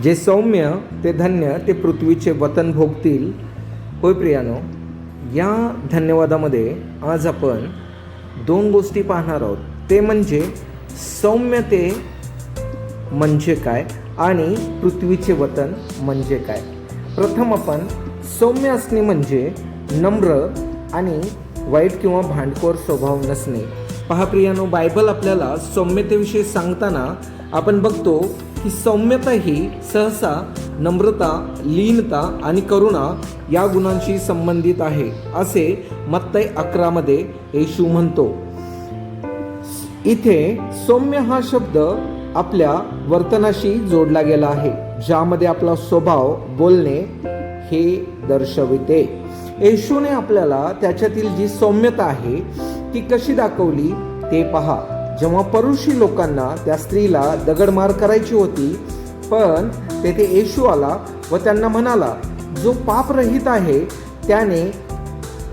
जे सौम्य ते धन्य ते पृथ्वीचे वतन भोगतील. होय प्रियानो, या धन्यवादामध्ये आज आपण दोन गोष्टी पाहणार आहोत. ते म्हणजे सौम्यते म्हणजे काय आणि पृथ्वीचे वतन म्हणजे काय. प्रथम आपण सौम्य असणे म्हणजे नम्र आणि वाईट किंवा भांडखोर स्वभाव नसणे. पहा प्रियानो, बायबल आपल्याला सौम्यतेविषयी सांगताना आपण बघतो की सौम्यता ही सहसा नम्रता, लीनता आणि करुणा या गुणांशी संबंधित आहे, असे मत्तई 11 मध्ये येशू म्हणतो. इथे सौम्य हा शब्द आपल्या वर्तनाशी जोडला गेला आहे, ज्यामध्ये आपला स्वभाव, बोलणे हे दर्शविते. येशूने आपल्याला त्याच्यातील जी सौम्यता आहे ती कशी दाखवली ते पहा. जेव्हा परुषी लोकांना त्या स्त्रीला दगडमार करायची होती, पण तेथे येशू आला व त्यांना म्हणाला, जो पापरहित आहे त्याने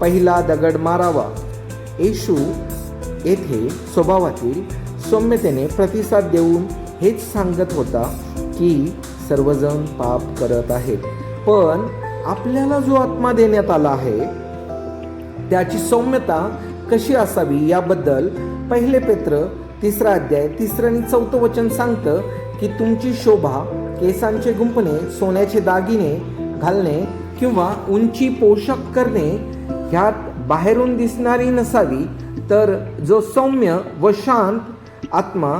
पहिला दगड मारावा. येशू येथे स्वभावातील सौम्यतेने प्रतिसाद देऊन हेच सांगत होता की सर्वजण पाप करत आहेत, पण आपल्याला जो आत्मा देण्यात आला आहे त्याची सौम्यता कशी असावी याबद्दल 1 पेत्र 3 अध्याय 3 आणि 4 वचन सांगतं की तुमची शोभा केसांचे गुंफणे, सोन्याचे दागिने घालणे किंवा उंची पोषक करणे ह्यात बाहेरून दिसणारी नसावी, तर जो सौम्य व शांत आत्मा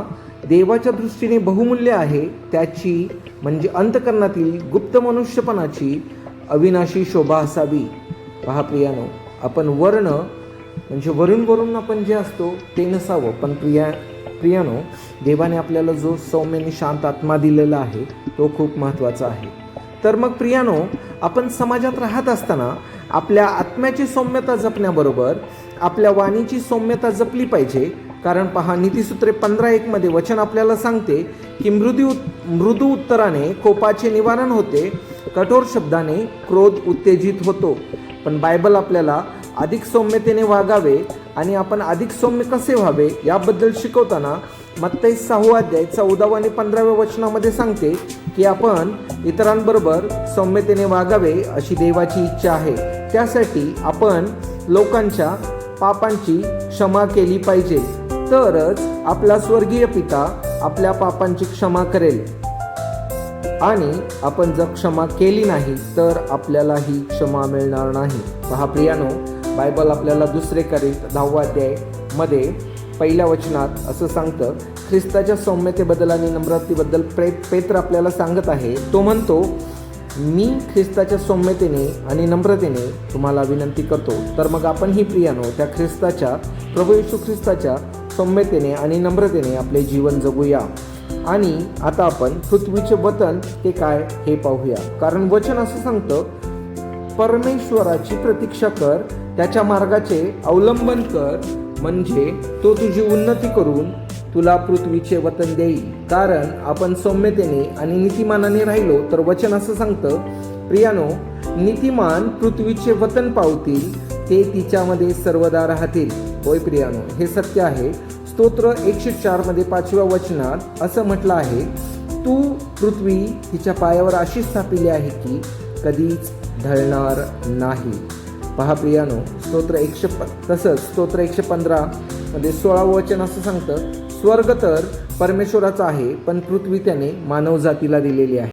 देवाच्या दृष्टीने बहुमूल्य आहे त्याची म्हणजे अंतःकरणातील गुप्त मनुष्यपणाची अविनाशी शोभा असावी. पहा प्रियानो, आपण वर्ण म्हणजे वरून आपण जे असतो ते नसावं, पण प्रियानो, देवाने आपल्याला जो सौम्य आणि शांत आत्मा दिलेला आहे तो खूप महत्त्वाचा आहे. तर मग प्रियानो, आपण समाजात राहत असताना आपल्या आत्म्याची सौम्यता जपण्याबरोबर आपल्या वाणीची सौम्यता जपली पाहिजे. कारण पहा, नीतिसूत्रे 15:1 मध्ये वचन आपल्याला सांगते की मृदू उत्तराने कोपाचे निवारण होते, कठोर शब्दाने क्रोध उत्तेजित होतो. पण बायबल आपल्याला अधिक सौम्यतेने वागावे आणि आपण अधिक सौम्य कसे व्हावे याबद्दल शिकवताना मत्तई 6 अध्याय 14 आणि 15 वचनामध्ये सांगते की आपण इतरांबरोबर सौम्यतेने वागावे अशी देवाची इच्छा आहे. त्यासाठी आपण लोकांच्या पापांची क्षमा केली पाहिजे, तरच आपला स्वर्गीय पिता आपल्या पापांची क्षमा करेल. आणि आपण जर क्षमा केली नाही तर आपल्याला ही क्षमा मिळणार नाही. पहा प्रियानो, बायबल आपल्याला 2 कोरिन्थ 10 अध्याय मध्ये 1 वचनात असं सांगतं, ख्रिस्ताच्या सौम्यतेबद्दल आणि नम्रतेबद्दल पेत्र आपल्याला सांगत आहे. तो म्हणतो, मी ख्रिस्ताच्या सौम्यतेने आणि नम्रतेने तुम्हाला विनंती करतो. तर मग आपण ही प्रियानो त्या ख्रिस्ताच्या, प्रभू येशू ख्रिस्ताच्या सौम्यतेने आणि नम्रतेने आपले जीवन जगूया. आणि आता आपण पृथ्वीचे वतन ते काय हे पाहूया. कारण वचन असं सांगतं, परमेश्वराची प्रतीक्षा कर, त्याच्या मार्गाचे अवलंबन कर, म्हणजे तो तुझी उन्नती करून तुला पृथ्वीचे वतन देईल. कारण आपण सौम्यतेने आणि नीतिमानाने राहिलो तर वचन असं सांगतं, प्रियानो, नीतिमान पृथ्वीचे वतन पावतील, ते तिच्यामध्ये सर्वदा राहतील. होय प्रियानो, हे सत्य आहे. स्तोत्र 104 मध्ये 5व्या वचनात असं म्हटलं आहे, तू पृथ्वी तिच्या पायावर अशी स्थापिली आहे की कधीच ढळणार नाही. पहा प्रियानो, तसंच स्तोत्र 115 मध्ये 16 वचन असं सांगतं, स्वर्ग तर परमेश्वराचा आहे, पण पृथ्वी त्याने मानव जातीला दिलेली आहे.